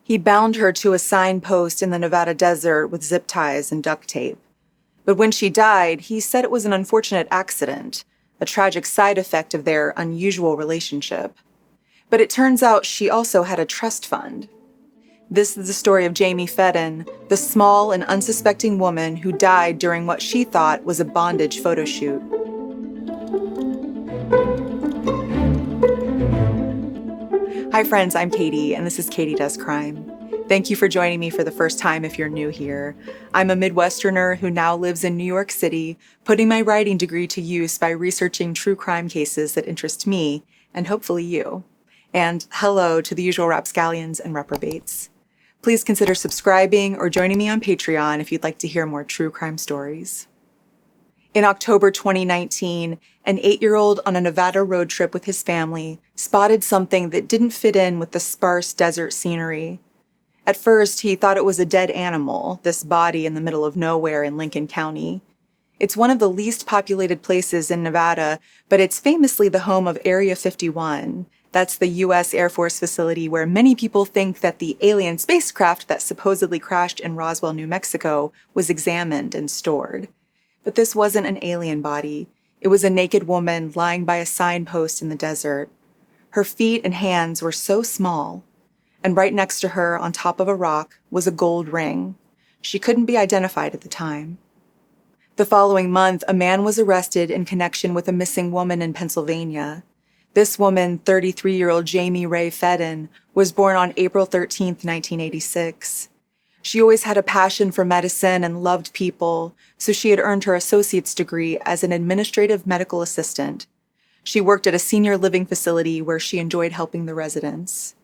He bound her to a signpost in the Nevada desert with zip ties and duct tape. But when she died, he said it was an unfortunate accident, a tragic side effect of their unusual relationship. But it turns out she also had a trust fund. This is the story of Jaime Feden, the small and unsuspecting woman who died during what she thought was a bondage photo shoot. Hi friends, I'm Katie, and this is Katie Does Crime. Thank you for joining me for the first time if you're new here. I'm a Midwesterner who now lives in New York City, putting my writing degree to use by researching true crime cases that interest me, and hopefully you. And hello to the usual rapscallions and reprobates. Please consider subscribing or joining me on Patreon if you'd like to hear more true crime stories. In October 2019, an 8-year-old on a Nevada road trip with his family spotted something that didn't fit in with the sparse desert scenery. At first, he thought it was a dead animal, this body in the middle of nowhere in Lincoln County. It's one of the least populated places in Nevada, but it's famously the home of Area 51. That's the U.S. Air Force facility where many people think that the alien spacecraft that supposedly crashed in Roswell, New Mexico, was examined and stored. But this wasn't an alien body. It was a naked woman lying by a signpost in the desert. Her feet and hands were so small, and right next to her, on top of a rock, was a gold ring. She couldn't be identified at the time. The following month, a man was arrested in connection with a missing woman in Pennsylvania. This woman, 33-year-old Jaime Ray Feden, was born on April 13, 1986. She always had a passion for medicine and loved people, so she had earned her associate's degree as an administrative medical assistant. She worked at a senior living facility where she enjoyed helping the residents.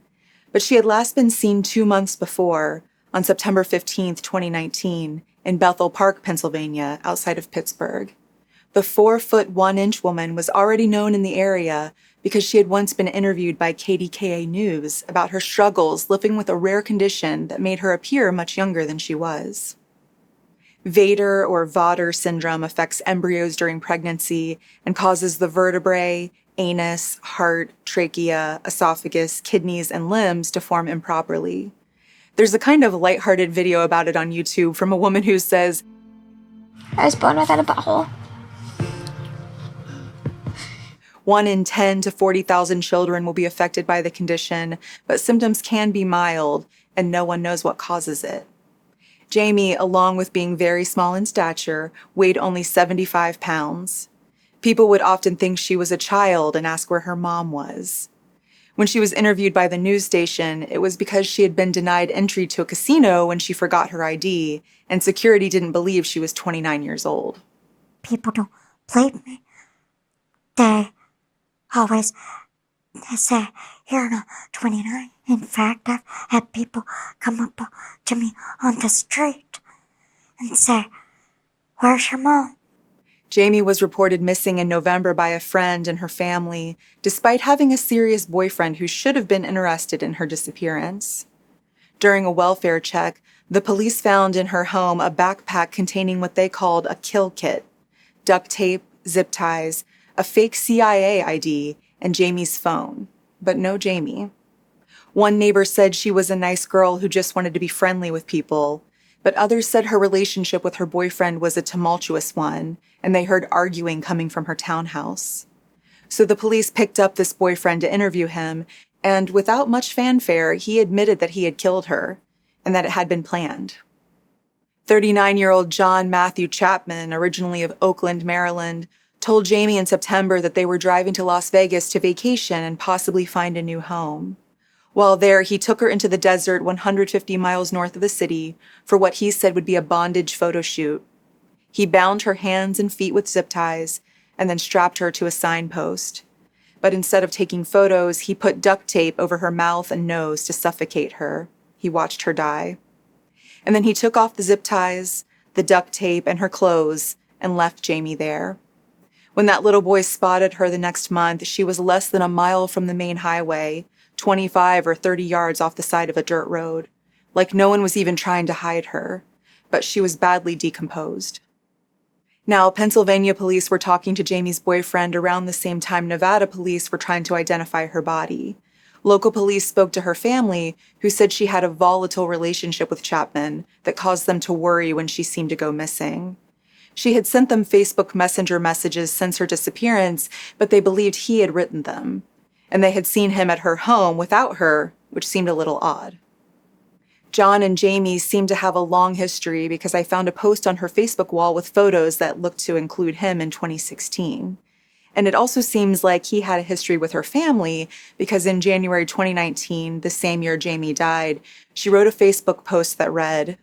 But she had last been seen 2 months before, on September 15, 2019, in Bethel Park, Pennsylvania, outside of Pittsburgh. The 4-foot 1-inch woman was already known in the area because she had once been interviewed by KDKA News about her struggles living with a rare condition that made her appear much younger than she was. Vader or Vader syndrome affects embryos during pregnancy and causes the vertebrae, anus, heart, trachea, esophagus, kidneys, and limbs to form improperly. There's a kind of lighthearted video about it on YouTube from a woman who says, "I was born without a butthole." 1 in 10 to 40,000 children will be affected by the condition, but symptoms can be mild, and no one knows what causes it. Jaime, along with being very small in stature, weighed only 75 pounds. People would often think she was a child and ask where her mom was. When she was interviewed by the news station, it was because she had been denied entry to a casino when she forgot her ID, and security didn't believe she was 29 years old. People don't believe me. They always say, "You're not 29. In fact, I've had people come up to me on the street and say, "Where's your mom?" Jaime was reported missing in November by a friend and her family, despite having a serious boyfriend who should have been interested in her disappearance. During a welfare check, the police found in her home a backpack containing what they called a kill kit: duct tape, zip ties, a fake CIA ID, and Jamie's phone. But no Jaime. One neighbor said she was a nice girl who just wanted to be friendly with people, but others said her relationship with her boyfriend was a tumultuous one, and they heard arguing coming from her townhouse. So the police picked up this boyfriend to interview him, and without much fanfare, he admitted that he had killed her, and that it had been planned. 39-year-old John Matthew Chapman, originally of Oakland, Maryland, told Jaime in September that they were driving to Las Vegas to vacation and possibly find a new home. While there, he took her into the desert 150 miles north of the city for what he said would be a bondage photo shoot. He bound her hands and feet with zip ties and then strapped her to a signpost. But instead of taking photos, he put duct tape over her mouth and nose to suffocate her. He watched her die. And then he took off the zip ties, the duct tape, and her clothes and left Jaime there. When that little boy spotted her the next month, she was less than a mile from the main highway, 25 or 30 yards off the side of a dirt road. Like no one was even trying to hide her, but she was badly decomposed. Now, Pennsylvania police were talking to Jamie's boyfriend around the same time Nevada police were trying to identify her body. Local police spoke to her family, who said she had a volatile relationship with Chapman that caused them to worry when she seemed to go missing. She had sent them Facebook Messenger messages since her disappearance, but they believed he had written them. And they had seen him at her home without her, which seemed a little odd. John and Jaime seemed to have a long history because I found a post on her Facebook wall with photos that looked to include him in 2016. And it also seems like he had a history with her family because in January 2019, the same year Jaime died, she wrote a Facebook post that read,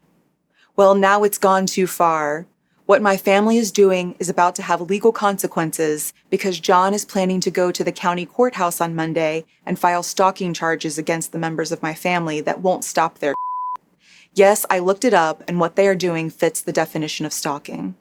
"Well, now it's gone too far. What my family is doing is about to have legal consequences because John is planning to go to the county courthouse on Monday and file stalking charges against the members of my family that won't stop their Yes, I looked it up, and what they are doing fits the definition of stalking."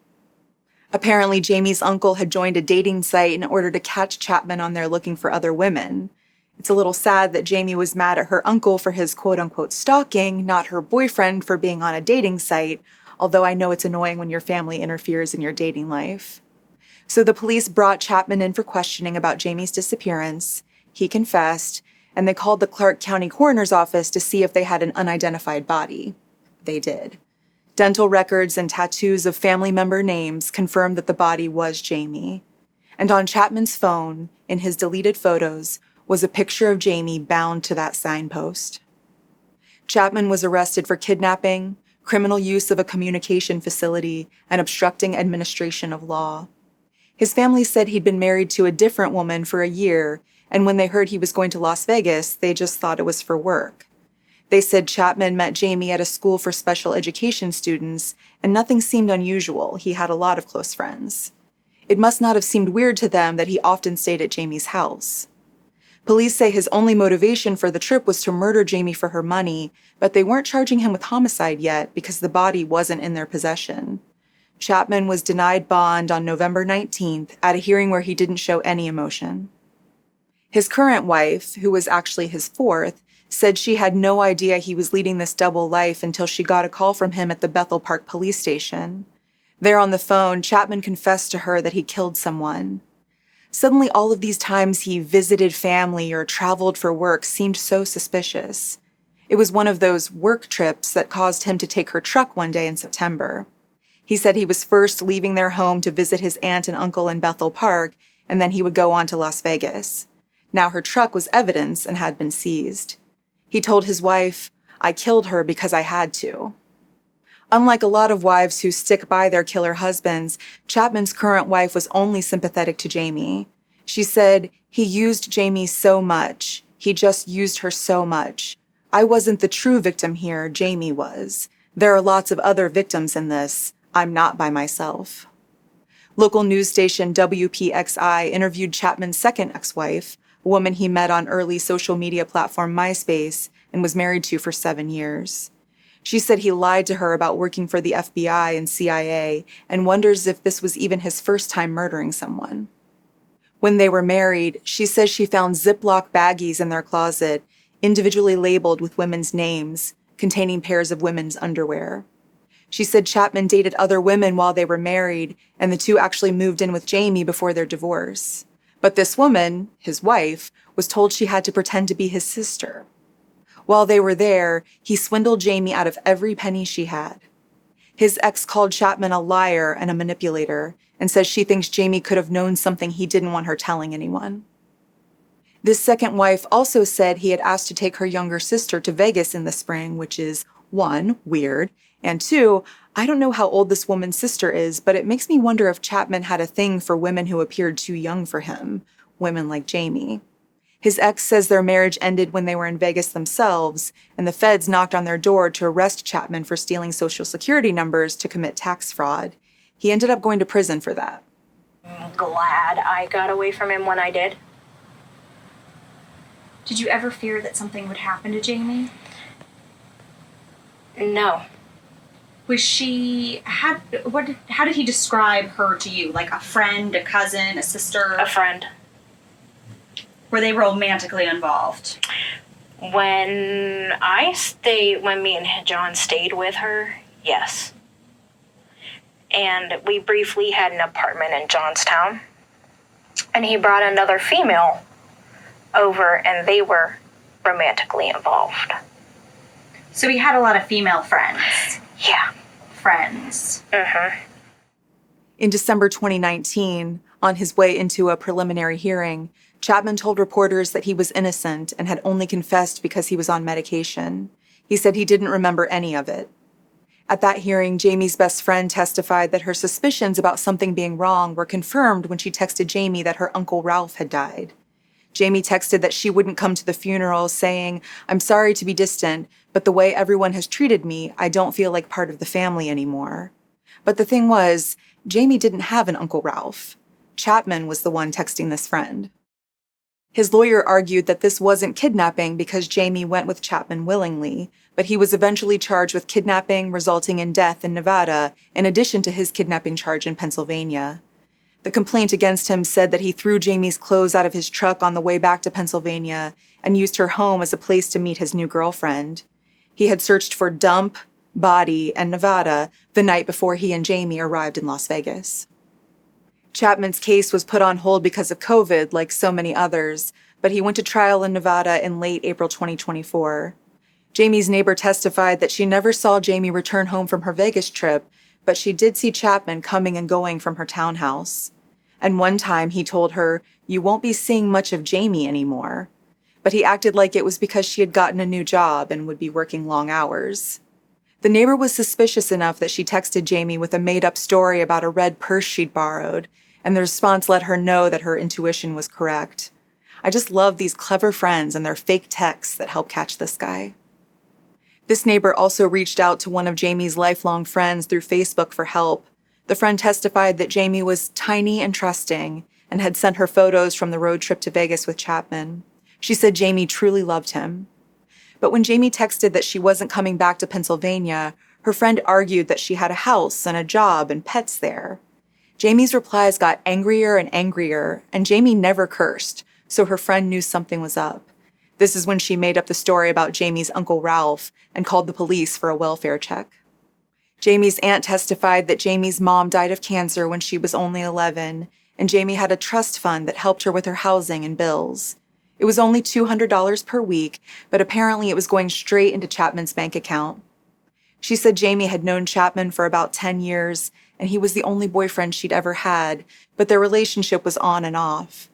Apparently, Jaime's uncle had joined a dating site in order to catch Chapman on there looking for other women. It's a little sad that Jaime was mad at her uncle for his quote-unquote stalking, not her boyfriend for being on a dating site, although I know it's annoying when your family interferes in your dating life. So the police brought Chapman in for questioning about Jaime's disappearance. He confessed, and they called the Clark County Coroner's Office to see if they had an unidentified body. They did. Dental records and tattoos of family member names confirmed that the body was Jaime. And on Chapman's phone, in his deleted photos, was a picture of Jaime bound to that signpost. Chapman was arrested for kidnapping, criminal use of a communication facility, and obstructing administration of law. His family said he'd been married to a different woman for a year, and when they heard he was going to Las Vegas, they just thought it was for work. They said Chapman met Jaime at a school for special education students, and nothing seemed unusual. He had a lot of close friends. It must not have seemed weird to them that he often stayed at Jaime's house. Police say his only motivation for the trip was to murder Jaime for her money, but they weren't charging him with homicide yet because the body wasn't in their possession. Chapman was denied bond on November 19th at a hearing where he didn't show any emotion. His current wife, who was actually his fourth, said she had no idea he was leading this double life until she got a call from him at the Bethel Park police station. There on the phone, Chapman confessed to her that he killed someone. Suddenly, all of these times he visited family or traveled for work seemed so suspicious. It was one of those work trips that caused him to take her truck one day in September. He said he was first leaving their home to visit his aunt and uncle in Bethel Park, and then he would go on to Las Vegas. Now her truck was evidence and had been seized. He told his wife, "I killed her because I had to." Unlike a lot of wives who stick by their killer husbands, Chapman's current wife was only sympathetic to Jaime. She said, "He used Jaime so much. He just used her so much. I wasn't the true victim here, Jaime was. There are lots of other victims in this. I'm not by myself." Local news station WPXI interviewed Chapman's second ex-wife, a woman he met on early social media platform MySpace and was married to for 7 years. She said he lied to her about working for the FBI and CIA and wonders if this was even his first time murdering someone. When they were married, she says she found Ziploc baggies in their closet, individually labeled with women's names, containing pairs of women's underwear. She said Chapman dated other women while they were married, and the two actually moved in with Jaime before their divorce. But this woman, his wife, was told she had to pretend to be his sister. While they were there, he swindled Jaime out of every penny she had. His ex called Chapman a liar and a manipulator, and says she thinks Jaime could have known something he didn't want her telling anyone. This second wife also said he had asked to take her younger sister to Vegas in the spring, which is, 1, weird, and 2, I don't know how old this woman's sister is, but it makes me wonder if Chapman had a thing for women who appeared too young for him, women like Jaime. His ex says their marriage ended when they were in Vegas themselves, and the feds knocked on their door to arrest Chapman for stealing Social Security numbers to commit tax fraud. He ended up going to prison for that. I'm glad I got away from him when I did. Did you ever fear that something would happen to Jaime? No. Was she, how did he describe her to you? Like a friend, a cousin, a sister? A friend. Were they romantically involved? When me and John stayed with her, yes. And we briefly had an apartment in Johnstown. And he brought another female over, and they were romantically involved. So he had a lot of female friends. Yeah. Friends. Mm-hmm. In December 2019, on his way into a preliminary hearing, Chapman told reporters that he was innocent and had only confessed because he was on medication. He said he didn't remember any of it. At that hearing, Jamie's best friend testified that her suspicions about something being wrong were confirmed when she texted Jamie that her Uncle Ralph had died. Jamie texted that she wouldn't come to the funeral, saying, "I'm sorry to be distant, but the way everyone has treated me, I don't feel like part of the family anymore." But the thing was, Jamie didn't have an Uncle Ralph. Chapman was the one texting this friend. His lawyer argued that this wasn't kidnapping because Jamie went with Chapman willingly, but he was eventually charged with kidnapping resulting in death in Nevada, in addition to his kidnapping charge in Pennsylvania. The complaint against him said that he threw Jamie's clothes out of his truck on the way back to Pennsylvania and used her home as a place to meet his new girlfriend. He had searched for dump, body, and Nevada the night before he and Jamie arrived in Las Vegas. Chapman's case was put on hold because of COVID, like so many others, but he went to trial in Nevada in late April 2024. Jamie's neighbor testified that she never saw Jamie return home from her Vegas trip, but she did see Chapman coming and going from her townhouse. And one time he told her, "You won't be seeing much of Jamie anymore." But he acted like it was because she had gotten a new job and would be working long hours. The neighbor was suspicious enough that she texted Jamie with a made-up story about a red purse she'd borrowed, and the response let her know that her intuition was correct. I just love these clever friends and their fake texts that help catch this guy. This neighbor also reached out to one of Jamie's lifelong friends through Facebook for help. The friend testified that Jamie was tiny and trusting and had sent her photos from the road trip to Vegas with Chapman. She said Jamie truly loved him. But when Jamie texted that she wasn't coming back to Pennsylvania, her friend argued that she had a house and a job and pets there. Jamie's replies got angrier and angrier, and Jamie never cursed, so her friend knew something was up. This is when she made up the story about Jamie's Uncle Ralph and called the police for a welfare check. Jamie's aunt testified that Jamie's mom died of cancer when she was only 11, and Jamie had a trust fund that helped her with her housing and bills. It was only $200 per week, but apparently it was going straight into Chapman's bank account. She said Jamie had known Chapman for about 10 years, and he was the only boyfriend she'd ever had, but their relationship was on and off.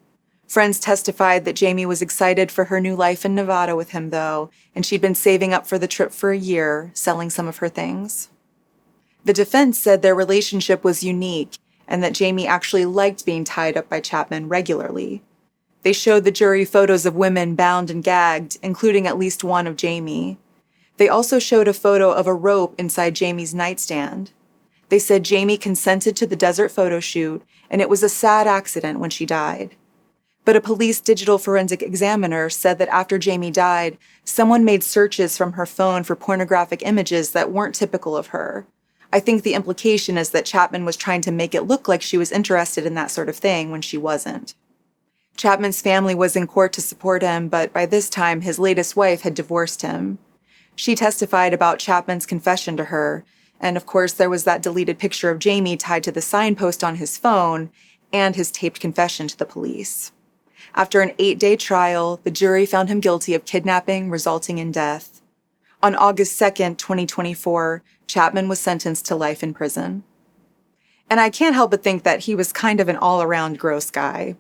Friends testified that Jamie was excited for her new life in Nevada with him, though, and she'd been saving up for the trip for a year, selling some of her things. The defense said their relationship was unique, and that Jamie actually liked being tied up by Chapman regularly. They showed the jury photos of women bound and gagged, including at least one of Jamie. They also showed a photo of a rope inside Jamie's nightstand. They said Jamie consented to the desert photo shoot, and it was a sad accident when she died. But a police digital forensic examiner said that after Jamie died, someone made searches from her phone for pornographic images that weren't typical of her. I think the implication is that Chapman was trying to make it look like she was interested in that sort of thing when she wasn't. Chapman's family was in court to support him, but by this time, his latest wife had divorced him. She testified about Chapman's confession to her, and of course there was that deleted picture of Jamie tied to the signpost on his phone and his taped confession to the police. After an 8-day trial, the jury found him guilty of kidnapping resulting in death. On August 2nd, 2024, Chapman was sentenced to life in prison. And I can't help but think that he was kind of an all-around gross guy.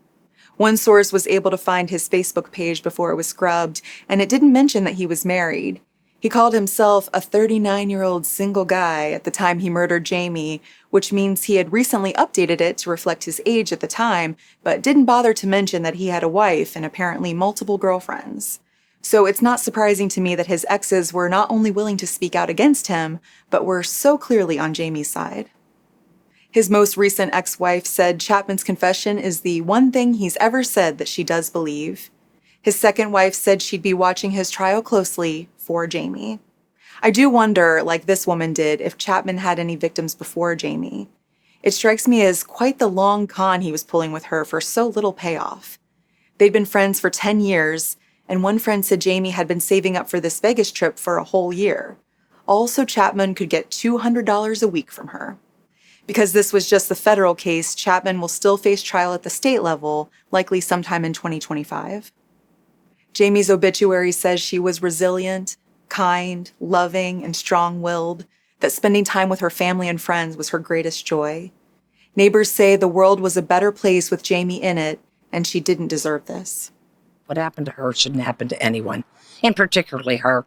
One source was able to find his Facebook page before it was scrubbed, and it didn't mention that he was married. He called himself a 39-year-old single guy at the time he murdered Jamie, which means he had recently updated it to reflect his age at the time, but didn't bother to mention that he had a wife and apparently multiple girlfriends. So it's not surprising to me that his exes were not only willing to speak out against him, but were so clearly on Jamie's side. His most recent ex-wife said Chapman's confession is the one thing he's ever said that she does believe. His second wife said she'd be watching his trial closely for Jamie. I do wonder, like this woman did, if Chapman had any victims before Jamie. It strikes me as quite the long con he was pulling with her for so little payoff. They'd been friends for 10 years, and one friend said Jamie had been saving up for this Vegas trip for a whole year. Also, Chapman could get $200 a week from her. Because this was just the federal case, Chapman will still face trial at the state level, likely sometime in 2025. Jamie's obituary says she was resilient, kind, loving, and strong-willed, that spending time with her family and friends was her greatest joy. Neighbors say the world was a better place with Jamie in it, and she didn't deserve this. What happened to her shouldn't happen to anyone, and particularly her,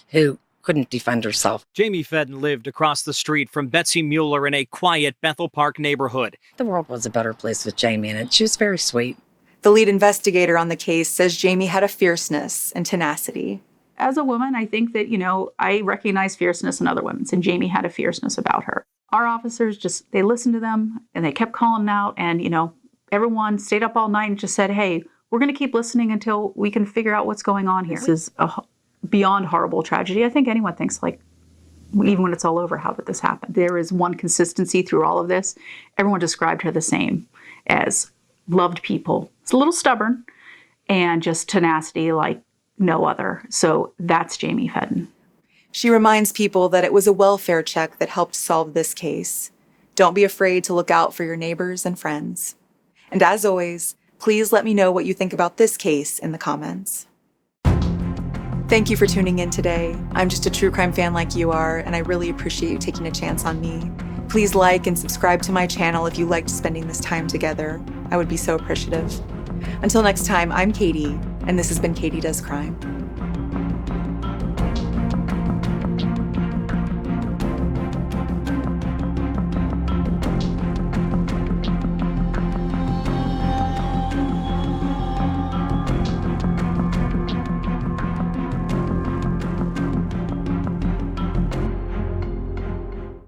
who couldn't defend herself. Jaime Feden lived across the street from Betsy Mueller in a quiet Bethel Park neighborhood. The world was a better place with Jaime in it. She was very sweet. The lead investigator on the case says Jaime had a fierceness and tenacity. As a woman, I think that, I recognize fierceness in other women, and Jaime had a fierceness about her. Our officers they listened to them, and they kept calling out, and, everyone stayed up all night and just said, hey, we're going to keep listening until we can figure out what's going on here. This is a beyond horrible tragedy. I think anyone thinks, even when it's all over, how did this happen? There is one consistency through all of this. Everyone described her the same, as loved people. It's a little stubborn, and just tenacity like no other. So that's Jaime Feden. She reminds people that it was a welfare check that helped solve this case. Don't be afraid to look out for your neighbors and friends. And as always, please let me know what you think about this case in the comments. Thank you for tuning in today. I'm just a true crime fan like you are, and I really appreciate you taking a chance on me. Please like and subscribe to my channel if you liked spending this time together. I would be so appreciative. Until next time, I'm Katie, and this has been Katie Does Crime.